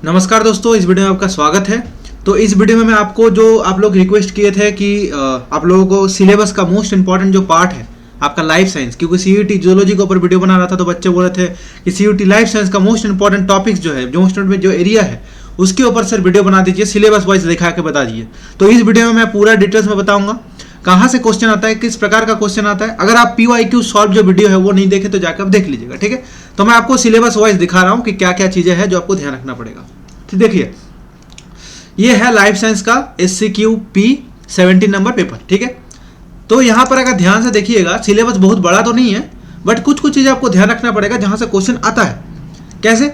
नमस्कार दोस्तों, इस वीडियो में आपका स्वागत है। तो इस वीडियो में मैं आपको जो आप लोग रिक्वेस्ट किए थे कि आप लोगों को सिलेबस का मोस्ट इंपॉर्टेंट जो पार्ट है आपका लाइफ साइंस, क्योंकि सीयूटी जियोलॉजी के ऊपर वीडियो बना रहा था तो बच्चे बोल रहे थे कि सीयूटी लाइफ साइंस का मोस्ट इंपॉर्टेंट टॉपिक्स जो है, मोस्ट में जो एरिया है उसके ऊपर सर वीडियो बना दीजिए, सिलेबस वाइज दिखा के बता दीजिए। तो इस वीडियो में मैं पूरा डिटेल्स में बताऊंगा कहाँ से क्वेश्चन आता है, किस प्रकार का क्वेश्चन आता है। अगर आप PYQ सॉल्व जो वीडियो है वो नहीं देखे तो जाकर आप देख लीजिएगा, ठीक है। तो मैं आपको सिलेबस वाइज दिखा रहा हूँ कि क्या क्या चीज़ें हैं जो आपको ध्यान रखना पड़ेगा। देखिए, ये है लाइफ साइंस का SCQP 17 नंबर पेपर, ठीक है। तो यहाँ पर अगर ध्यान से देखिएगा, सिलेबस बहुत बड़ा तो नहीं है, बट कुछ कुछ चीज़ें आपको ध्यान रखना पड़ेगा जहाँ से क्वेश्चन आता है। कैसे?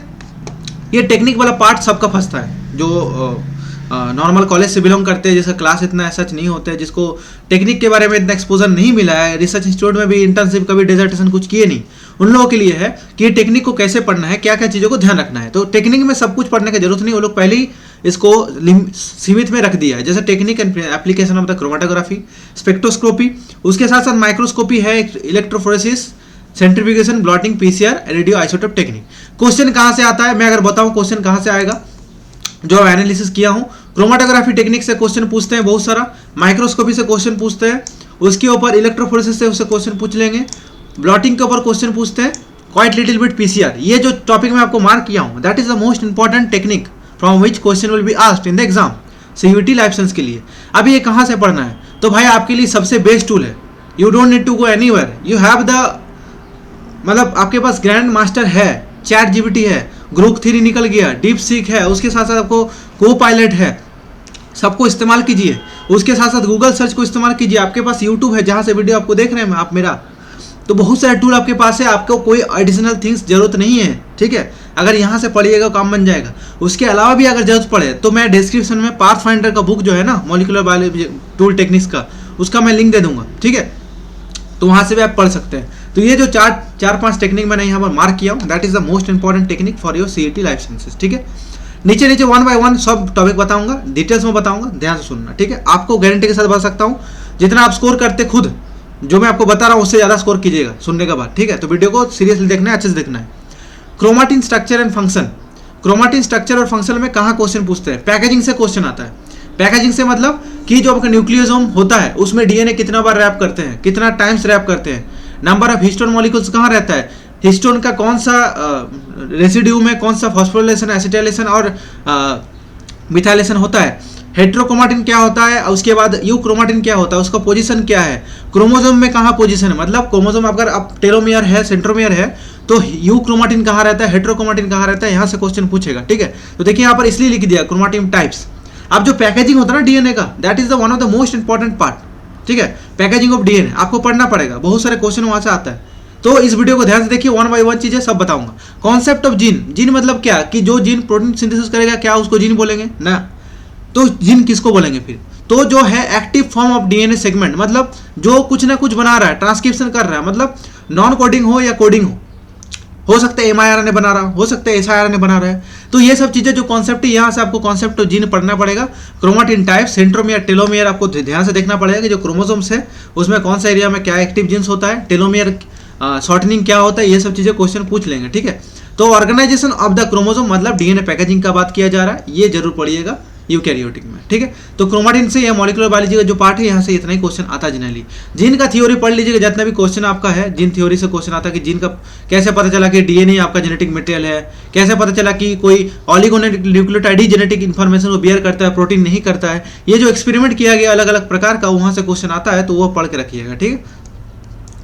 ये टेक्निक वाला पार्ट सबका फंसता है, जो नॉर्मल कॉलेज से बिलोंग करते हैं, जिसका क्लास इतना सच नहीं होता है, जिसको टेक्निक के बारे में इतना एक्सपोजर नहीं मिला है, रिसर्च इंस्टीट्यूट में भी इंटर्नशिप कभी डिसर्टेशन कुछ किए नहीं, उन लोगों के लिए है कि ये टेक्निक को कैसे पढ़ना है, क्या क्या चीज़ों को ध्यान रखना है। तो टेक्निक में सब कुछ पढ़ने की जरूरत नहीं, वो लोग पहले ही इसको सीमित में रख दिया है। जैसे technique and application of the chromatography, spectroscopy, उसके साथ साथ माइक्रोस्कोपी है, electrophoresis, centrifugation, blotting, PCR, radio isotope technique. Question कहाँ से आता है, मैं अगर बताऊँ क्वेश्चन कहाँ से आएगा, जो एनालिसिस किया हूँ, क्रोमेटोग्राफी टेक्निक से क्वेश्चन पूछते हैं बहुत सारा, माइक्रोस्कोपी से क्वेश्चन पूछते हैं, उसके ऊपर इलेक्ट्रोफोरेसिस से उससे क्वेश्चन पूछ लेंगे, ब्लॉटिंग के ऊपर क्वेश्चन पूछते हैं, क्वाइट लिटिल बिट PCR। ये जो टॉपिक मैं आपको मार्क किया हूँ, that is the most important technique from which question will be asked in the exam CUET life science के लिए। अभी ये कहाँ से पढ़ना है, तो भाई आपके लिए सबसे बेस्ट टूल है, you don't need to go anywhere, you have the, मतलब आपके पास ग्रैंड मास्टर है, ChatGPT है, ग्रोक थ्री निकल गया, डीप सीक है, उसके साथ साथ आपको Co-Pilot है, सबको इस्तेमाल कीजिए। उसके साथ साथ गूगल सर्च को इस्तेमाल कीजिए, आपके पास YouTube है जहाँ से वीडियो आपको देख रहे हैं आप मेरा, तो बहुत सारे टूल आपके पास है, आपको कोई एडिशनल थिंग्स जरूरत नहीं है, ठीक है। अगर यहाँ से पढ़िएगा काम बन जाएगा। उसके अलावा भी अगर जरूरत पड़े तो मैं डिस्क्रिप्शन में पाथफाइंडर का बुक जो है ना, मॉलिक्यूलर बायोलॉजी टूल टेक्निक्स का, उसका मैं लिंक दे दूंगा, ठीक है। तो वहाँ से भी आप पढ़ सकते हैं। तो ये जो चार पांच टेक्निक मैंने यहाँ पर मार्क किया हूँ, that is the most important technique for your CUET life sciences, ठीक है। नीचे नीचे 1 बाय 1 सब टॉपिक बताऊंगा, डिटेल्स में बताऊंगा, ध्यान से सुनना, ठीक है। आपको गारंटी के साथ बता सकता हूँ, जितना आप स्कोर करते खुद, जो मैं आपको बता रहा हूँ उससे ज़्यादा स्कोर कीजिएगा सुनने के बाद, ठीक है। तो वीडियो को सीरियसली देखना है, अच्छे से देखना है। Chromatin structure and function, chromatin structure और फंक्शन में कहाँ क्वेश्चन पूछते हैं, पैकेजिंग से क्वेश्चन आता है। पैकेजिंग से मतलब कि जो आपका न्यूक्लियोसोम होता है उसमें DNA कितना बार रैप करते हैं, कितना टाइम्स रैप करते हैं, नंबर ऑफ हिस्टोन मॉलिक्यूल्स कहाँ रहता है, हिस्टोन का कौन सा रेसिड्यू में कौन सा फॉस्फोरिलेशन, एसिटाइलेशन और मिथाइलेशन होता है, हेट्रोक्रोमाटिन क्या होता है, उसके बाद यूक्रोमाटिन क्या होता है, उसका पोजीशन क्या है, क्रोमोसोम में कहाँ पोजीशन है, मतलब क्रोमोसोम अगर अब टेलोमियर है, सेंट्रोमियर है, तो यूक्रोमाटिन कहाँ रहता है, हेट्रोक्रोमाटिन कहाँ रहता है, यहाँ से क्वेश्चन पूछेगा, ठीक है। तो देखिए यहाँ पर इसलिए लिख दिया क्रोमाटिन टाइप्स। अब जो पैकेजिंग होता है ना DNA का, that is the one of the most important part, ठीक है। पैकेजिंग ऑफ DNA आपको पढ़ना पड़ेगा, बहुत सारे क्वेश्चन वहाँ से आता है। तो इस वीडियो को ध्यान से देखिए, 1 बाय 1 चीजें सब बताऊंगा। कॉन्सेप्ट ऑफ जीन, जीन मतलब क्या, कि जो जीन प्रोटीन सिंथेसिस करेगा क्या उसको जीन बोलेंगे ना, तो जीन किसको बोलेंगे फिर, तो जो है active form of DNA segment, मतलब जो कुछ ना कुछ बना रहा है, ट्रांसक्रिप्शन कर रहा है, मतलब नॉन कोडिंग हो या कोडिंग हो सकता है mRNA बना रहा हो सकता है siRNA बना रहा है। तो ये सब चीजें जो कॉन्सेप्ट है, यहाँ से आपको कॉन्सेप्ट ऑफ जीन पढ़ना पड़ेगा। क्रोमाटिन टाइप, सेंट्रोमियर, टेलोमियर आपको ध्यान से देखना पड़ेगा कि जो क्रोमोसोम्स है उसमें कौन सा एरिया में क्या एक्टिव जीन्स होता है, टेलोमियर शॉर्टनिंग क्या होता है, ये सब चीजें क्वेश्चन पूछ लेंगे, ठीक है। तो ऑर्गेनाइजेशन ऑफ द क्रोमोसोम मतलब DNA पैकेजिंग का बात किया जा रहा है, ये जरूर पढ़िएगा यूकैरियोटिक में, ठीक है। तो क्रोमाटिन से या मॉलिक्यूलर बायोलॉजी का जो पार्ट है, यहाँ से इतना ही क्वेश्चन आता है जनरली। जीन का थ्योरी पढ़ लीजिएगा, जितना भी क्वेश्चन आपका है जीन थ्योरी से क्वेश्चन आता है कि जीन का कैसे पता चला कि DNA आपका जेनेटिक मटेरियल है, कैसे पता चला कि कोई ऑलिगोन्यूक्लियोटाइड ही जेनेटिक इन्फॉर्मेशन को बियर करता है, प्रोटीन नहीं करता है। ये जो एक्सपेरिमेंट किया गया अलग अलग प्रकार का, वहाँ से क्वेश्चन आता है, तो वो पढ़ के रखिएगा, ठीक है।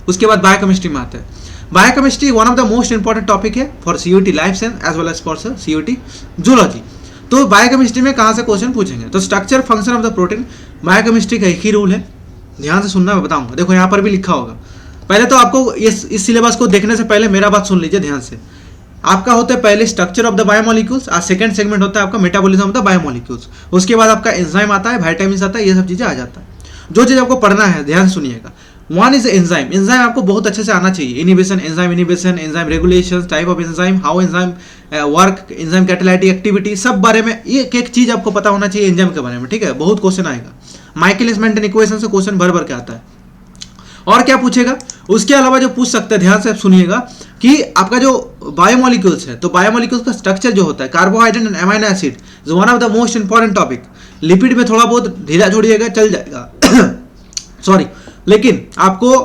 उसके बाद बायोकेमिस्ट्री में आता है। Biochemistry one of the most important topic है for CUET life science as well as for CUET zoology. तो बायोकेमिस्ट्री में कहाँ से क्वेश्चन पूछेंगे, तो structure function of the protein, biochemistry का एक ही रूल है, ध्यान से सुनना, मैं बताऊंगा। देखो यहाँ पर भी लिखा होगा। पहले तो आपको इस सिलेबस को देखने से पहले मेरा बात सुन लीजिए ध्यान से। आपका होता है पहले स्ट्रक्चर ऑफ द बायोमोलिक्यूल्स, और सेकंड सेगमेंट होता है आपका मेटाबॉलिज्म ऑफ द बायोमोलिक्यूल्स। उसके बाद आपका एंजाइम आता है, विटामिन्स आता है, ये सब चीज़ें आ जाता है। जो चीज़ आपको पढ़ना है ध्यान सुनिएगा। वन इज एंजाइम, एंजाइम आपको बहुत अच्छे से आना चाहिए। Inhibition, enzyme regulation, type of enzyme, how enzyme work, enzyme catalytic activity, सब बारे में एक एक चीज आपको पता होना चाहिए एंजाइम के बारे में, ठीक है। बहुत क्वेश्चन आएगा। माइकलिस मेंटन इक्वेशन से क्वेश्चन भर भर के आता है। और क्या पूछेगा उसके अलावा जो पूछ सकते हैं, ध्यान से सुनिएगा, कि आपका जो बायोमोलिक्यूल्स है, तो बायोमोलिक्यूल्स का स्ट्रक्चर जो होता है, carbohydrate and amino acid is one of the most important topic. Lipid में थोड़ा बहुत ढीला छोड़िएगा चल जाएगा सॉरी, लेकिन आपको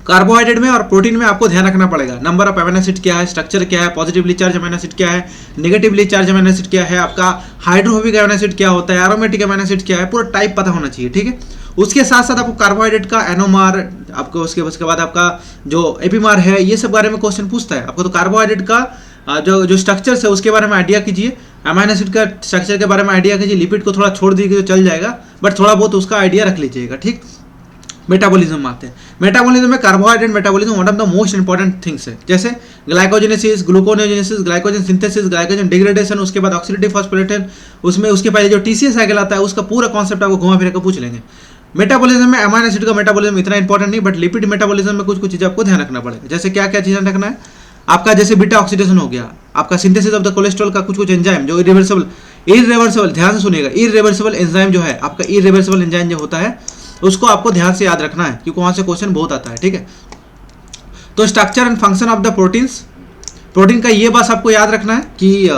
कार्बोहाइड्रेट में और प्रोटीन में आपको ध्यान रखना पड़ेगा। नंबर ऑफ अमीनो एसिड क्या है, स्ट्रक्चर क्या है, पॉजिटिवली चार्ज अमीनो एसिड क्या है, नेगेटिवली चार्ज अमीनो एसिड क्या है, आपका हाइड्रोफोबिक अमीनो एसिड क्या होता है, एरोमेटिक अमीनो एसिड क्या है, पूरा टाइप पता होना चाहिए, ठीक है। उसके साथ साथ आपको कार्बोहाइड्रेट का एनोमार, आपको उसके बाद आपका जो एपीमार है, ये सब बारे में क्वेश्चन पूछता है आपको। तो कार्बोहाइड्रेट का जो स्ट्रक्चर्स है उसके बारे में आइडिया कीजिए, अमीनो एसिड का स्ट्रक्चर के बारे में आइडिया कीजिए, लिपिड को थोड़ा छोड़ दीजिए तो चल जाएगा, बट थोड़ा बहुत उसका आइडिया रख लीजिएगा, ठीक। मेटाबॉलिज्म में आते हैं। मेटाबॉलिज्म में carbohydrate metabolism one of the most important things है, जैसे glycogenesis, gluconeogenesis, glycogen synthesis, glycogen degradation, उसके बाद ऑक्सीडेटिव फॉस्फोरेशन, उसमें उसके पहले जो टीसीए साइकिल आता है उसका पूरा कॉन्सेप्ट आपको घुमा फिरा कर पूछ लेंगे। मेटाबॉलिज्म में अमीनो एसिड का मेटाबॉलिज्म इतना इंपॉर्टेंट नहीं, बट लिपिड मेटाबॉलिज्म में कुछ कुछ चीज़ें आपको ध्यान रखना पड़ेगा। जैसे क्या क्या चीज़ें रखना है आपका, जैसे बीटा ऑक्सीडेशन हो गया, आपका सिंथेसिस ऑफ द कोलेस्ट्रॉल का कुछ एंजाइम जो इरिवर्सिबल, ध्यान से सुनिएगा, इरिवर्सिबल एंजाइम जो है आपका, इरिवर्सिबल एंजाइम जो होता है उसको आपको ध्यान से याद रखना है, क्योंकि वहां से क्वेश्चन बहुत आता है, ठीक है। तो structure and function of the proteins, protein का ये बस आपको याद रखना है कि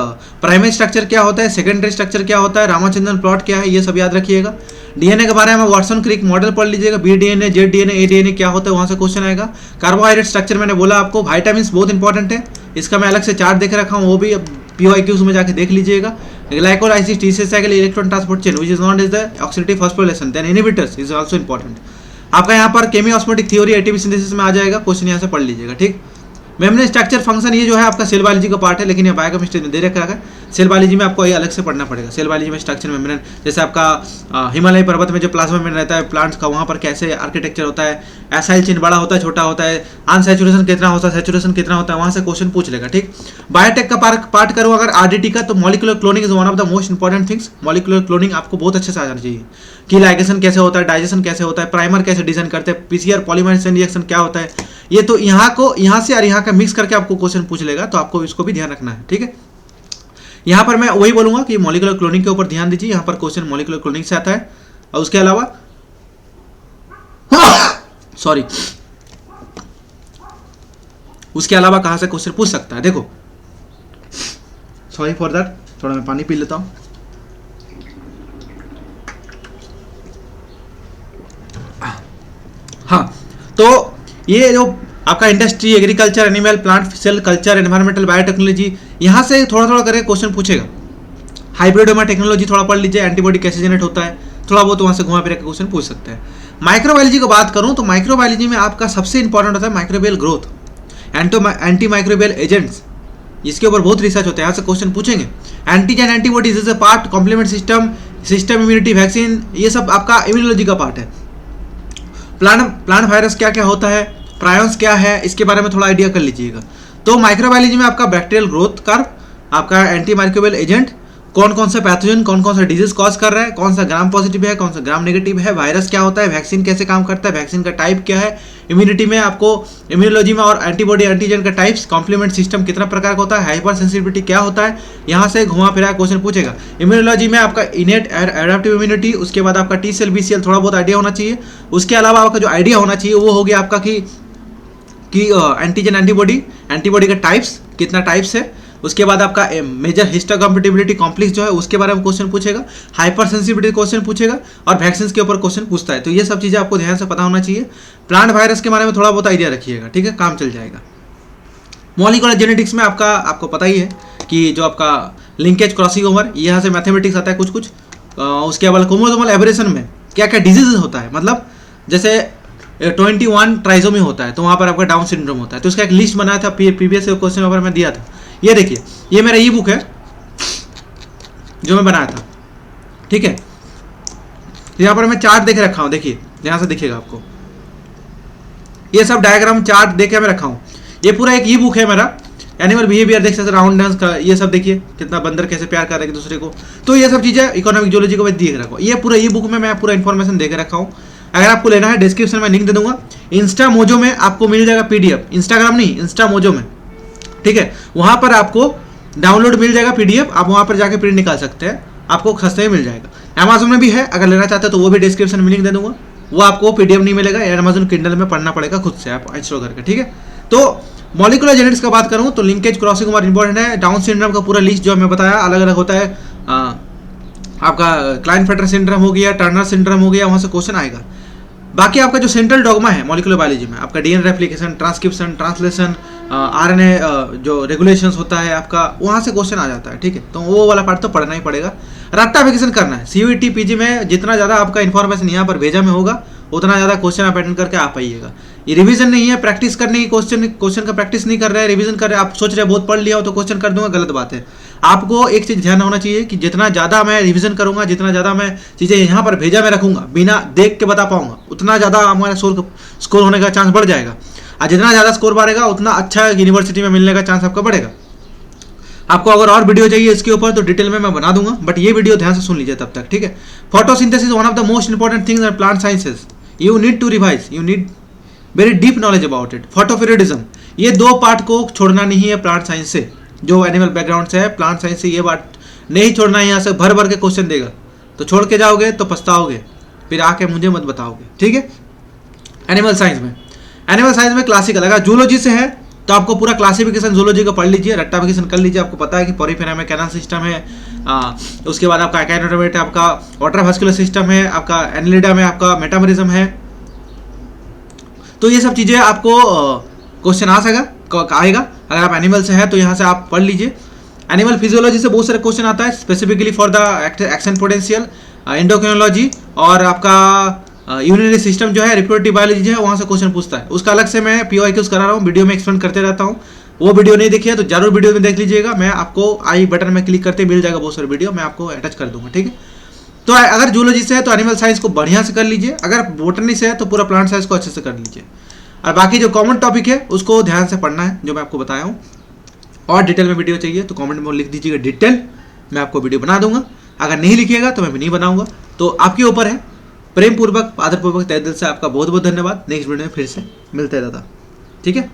प्राइमरी स्ट्रक्चर क्या होता है, सेकेंडरी स्ट्रक्चर क्या होता है, रामाचंद्रन प्लॉट क्या है, ये सब याद रखिएगा। डीएनए के बारे में वाटसन क्रिक मॉडल पढ़ लीजिएगा, बी डीएनए, जेड डीएनए, ए डीएनए क्या होता है, वहां से क्वेश्चन आएगा। कार्बोहाइड्रेट स्ट्रक्चर मैंने बोला आपको, वाइटामिन बहुत इंपॉर्टेंट है, इसका मैं अलग से चार्ट देख रखा हूँ, वो भी PYQs में जाके देख लीजिएगा। Glycolysis, TCA cycle, electron transport chain which is known as the oxidative phosphorylation, then inhibitors is also important. आपका यहाँ पर केमियोस्मोटिक थ्योरी एटीपी सिंथेसिस में आ जाएगा, क्वेश्चन यहाँ से पढ़ लीजिएगा, ठीक। मेम्ब्रेन स्ट्रक्चर फंक्शन, ये जो है आपका सेल बायोलॉजी का पार्ट है, लेकिन ये बायोकेमिस्ट्री में दे रखा है। सेल बायोलॉजी में आपको ये अलग से पढ़ना पड़ेगा। सेल बायोलॉजी में स्ट्रक्चर मेम्ब्रेन, जैसे आपका हिमालय पर्वत में जो प्लाज्मा मेम्ब्रेन रहता है प्लांट्स का, वहाँ पर कैसे आर्किटेक्चर होता है, एसाइल चेन बड़ा होता है छोटा होता है, अनसैचुरेशन कितना होता है, सैचुरेशन कितना होता है, वहाँ से क्वेश्चन पूछ लेगा, ठीक। बायोटेक का पार्ट करूँ अगर आरडीटी का, तो molecular cloning is one of the most important things. Molecular cloning आपको बहुत अच्छे से आ जाना चाहिए, कि लाइगेशन कैसे होता है, डाइजेशन कैसे होता है, प्राइमर कैसे डिजाइन करते हैं, पीसीआर पॉलीमराइजेशन रिएक्शन क्या होता है, ये तो यहाँ से और यहाँ का मिक्स करके आपको क्वेश्चन पूछ लेगा, तो आपको इसको भी ध्यान रखना है, ठीक है। यहाँ पर मैं वही बोलूंगा कि मॉलिक्यूलर क्लोनिंग के ऊपर ध्यान दीजिए, यहाँ पर क्वेश्चन मॉलिक्यूलर क्लोनिंग से आता है। और उसके अलावा सॉरी, उसके अलावा कहां से क्वेश्चन पूछ सकता है, देखो, सॉरी फॉर दैट, थोड़ा मैं पानी पी लेता हूं। हाँ, तो ये जो आपका industry, agriculture, animal, plant cell culture, environmental, biotechnology, यहाँ से थोड़ा थोड़ा करके क्वेश्चन पूछेगा। हाइब्रिडोमा टेक्नोलॉजी थोड़ा पढ़ लीजिए, एंटीबॉडी कैसे जनरेट होता है, थोड़ा बहुत वहाँ से घुमा फिर के क्वेश्चन पूछ सकते हैं। माइक्रोबायोलॉजी की बात करूँ तो माइक्रोबायोलॉजी में आपका सबसे इंपॉर्टेंट होता है microbial growth, anti microbial agents, इसके ऊपर बहुत रिसर्च होता है, यहाँ से क्वेश्चन पूछेंगे। Antigen antibodies is a part, complement system, immunity, vaccine, ये सब आपका इम्यूनोलॉजी का पार्ट है। प्लांट वायरस क्या क्या होता है, प्रायंस क्या है, इसके बारे में थोड़ा आइडिया कर लीजिएगा। तो माइक्रोबायोलॉजी में आपका बैक्टीरियल ग्रोथ कर्व, आपका एंटी माइक्रोबियल एजेंट, कौन कौन सा पैथोजन, कौन कौन सा डिजीज कॉज कर रहा है, कौन सा ग्राम पॉजिटिव है, कौन सा ग्राम नेगेटिव है, वायरस क्या होता है, वैक्सीन कैसे काम करता है, वैक्सीन का टाइप क्या है, इम्यूनिटी में आपको इम्यूनोलॉजी में और एंटीबॉडी एंटीजन का टाइप्स, कॉम्प्लीमेंट सिस्टम कितना प्रकार का होता है, हाइपर सेंसिटिविटी क्या होता है, यहाँ से घुमा फिरा क्वेश्चन पूछेगा। इम्यूनोलॉजी में आपका इनेट एडेप्टिव इम्यूनिटी, उसके बाद आपका टी सेल, बी सेल, थोड़ा बहुत आइडिया होना चाहिए। उसके अलावा आपका जो आइडिया होना चाहिए वो हो गया आपका कि एंटीजन एंटीबॉडी का टाइप्स, कितना टाइप्स है। उसके बाद आपका मेजर हिस्टोकम्पेटिबिलिटी कॉम्प्लेक्स जो है उसके बारे में क्वेश्चन पूछेगा, हाइपर सेंसिटिविटी क्वेश्चन पूछेगा, और वैक्सीन के ऊपर क्वेश्चन पूछता है। तो ये सब चीज़ें आपको ध्यान से पता होना चाहिए। प्लांट वायरस के बारे में थोड़ा बहुत आइडिया रखिएगा, ठीक है, काम चल जाएगा। मॉलिक्यूलर जेनेटिक्स में आपको पता ही है कि जो आपका लिंकेज, क्रॉसिंग ओवर, यहाँ से मैथमेटिक्स आता है कुछ। उसके बाद क्रोमोसोमल एबरेशन में क्या क्या डिजीज होता है, मतलब जैसे 21 ट्राइजोमी होता है तो वहाँ पर आपका डाउन सिंड्रोम होता है। तो उसका एक लिस्ट बनाया था, प्रीवियस क्वेश्चन पेपर में दिया था। ये देखिए, ये मेरा ई बुक है जो मैं बनाया था, ठीक है। यहाँ पर मैं चार्ट देख रखा हूँ, देखिए यहाँ से दिखेगा आपको, ये सब डायग्राम चार्ट देखे मैं रखा हूँ। ये पूरा एक ई बुक है मेरा, एनिमल बिहेवियर देख सकते, राउंड डांस का, ये सब देखिए कितना बंदर कैसे प्यार कर रहे हैं एक दूसरे को। तो ये सब चीज़ें इकोनॉमिक जियोलॉजी को मैं देख रखा हूँ। ये पूरा ई बुक में मैं पूरा इन्फॉर्मेशन देकर रखा हूँ। अगर आपको लेना है डिस्क्रिप्शन में लिंक दे दूंगा। इंस्टा मोजो में आपको मिल जाएगा PDF, इंस्टाग्राम नहीं, इंस्टा मोजो में, ठीक है। वहाँ पर आपको डाउनलोड मिल जाएगा PDF, आप वहाँ पर जाके प्रिंट निकाल सकते हैं, आपको सस्ते में मिल जाएगा। अमेजोन में भी है, अगर लेना चाहते हैं तो वो भी डिस्क्रिप्शन में लिंक दे दूंगा। वो आपको पीडीएफ नहीं मिलेगा, अमेजोन किंडल में पढ़ना पड़ेगा खुद से, आप इंस्टॉल करके, ठीक है। तो मॉलिक्यूलर जेनेटिक्स का बात करूं तो लिंकेज क्रॉसिंग और इंपॉर्टेंट है। डाउन सिंड्रोम का पूरा लिस्ट जो मैं बताया अलग अलग होता है, आपका क्लाइनफेल्टर सिंड्रोम हो गया, टर्नर सिंड्रोम हो गया, वहां से क्वेश्चन आएगा। बाकी आपका जो सेंट्रल डॉगमा है मॉलिक्यूलर बायोलॉजी में, आपका DNA replication, transcription, translation, RNA जो रेगुलेशंस होता है आपका, वहां से क्वेश्चन आ जाता है, ठीक है। तो वो वाला पार्ट तो पढ़ना ही पड़ेगा। रेक्टिफिकेशन करना है सीयूईटी पीजी में, जितना ज़्यादा आपका इन्फॉर्मेशन यहाँ पर भेजा में होगा उतना ज़्यादा क्वेश्चन आप अटेंड करके आ पाइएगा। ये रिवीजन नहीं है, प्रैक्टिस करने की, क्वेश्चन का प्रैक्टिस नहीं कर रहे हैं, रिवीजन कर रहे हैं, आप सोच रहे हैं बहुत पढ़ लिया हो तो क्वेश्चन कर दूंगा, गलत बात है। आपको एक चीज़ ध्यान होना चाहिए कि जितना ज़्यादा मैं रिवीजन करूंगा, जितना ज़्यादा मैं चीज़ें यहाँ पर भेजा में रखूंगा, बिना देख के बता पाऊंगा, उतना ज़्यादा हमारा स्कोर होने का चांस बढ़ जाएगा। और जितना ज़्यादा स्कोर बढ़ेगा उतना अच्छा यूनिवर्सिटी में मिलने का चांस आपका बढ़ेगा। आपको अगर और वीडियो चाहिए इसके ऊपर तो डिटेल में मैं बना दूंगा, बट ये वीडियो ध्यान से सुन लीजिए तब तक, ठीक है। Photosynthesis one of the most important things in plant sciences, you need to revise, you need very deep knowledge about it. Photoperiodism, ये दो पार्ट को छोड़ना नहीं है प्लांट साइंस से, जो एनिमल बैकग्राउंड से है प्लांट साइंस से, ये बात नहीं छोड़ना है। यहाँ से भर भर के क्वेश्चन देगा, तो छोड़ के जाओगे तो पछताओगे, फिर आके मुझे मत बताओगे, ठीक है। एनिमल साइंस में क्लासिकल, अगर जूलॉजी से है तो आपको पूरा क्लासिफिकेशन जूलॉजी का पढ़ लीजिए, रेक्टिफिकेशन कर लीजिए। आपको पता है कि पॉरीफेरा में कैनल सिस्टम है, उसके बाद आपका एकाइनोडर्मेट है, आपका वाटर वास्कुलर सिस्टम है, आपका एनिलिडा में आपका मेटामरिज्म है। तो ये सब चीज़ें आपको क्वेश्चन आएगा। अगर आप एनिमल से है तो यहाँ से आप पढ़ लीजिए। एनिमल फिजियोलॉजी से बहुत सारे क्वेश्चन आता है, specifically for the action potential, endocrinology और आपका यूरिनरी सिस्टम जो है, रिप्रोडक्टिव बायोलॉजी है, वहाँ से क्वेश्चन पूछता है। उसका अलग से मैं PYQs करा रहा हूँ, वीडियो में एक्सप्लेन करते रहता हूँ। वो वीडियो नहीं देखी है तो जरूर वीडियो में देख लीजिएगा, मैं आपको आई बटन में क्लिक करते मिल जाएगा बहुत सारे वीडियो, मैं आपको अटैच कर दूंगा, ठीक है। तो अगर जूलॉजी से है तो एनिमल साइंस को बढ़िया से कर लीजिए, अगर बोटनी से है तो पूरा प्लांट साइंस को अच्छे से कर लीजिए। और बाकी जो कॉमन टॉपिक है उसको ध्यान से पढ़ना है, जो मैं आपको बताया हूँ। और डिटेल में वीडियो चाहिए तो कमेंट में लिख दीजिएगा डिटेल, मैं आपको वीडियो बना दूंगा। अगर नहीं लिखिएगा तो मैं भी नहीं बनाऊंगा, तो आपके ऊपर है। प्रेम पूर्वक, आदरपूर्वक, तहे दिल से आपका बहुत बहुत धन्यवाद। नेक्स्ट वीडियो में फिर से मिलते रहता, ठीक है।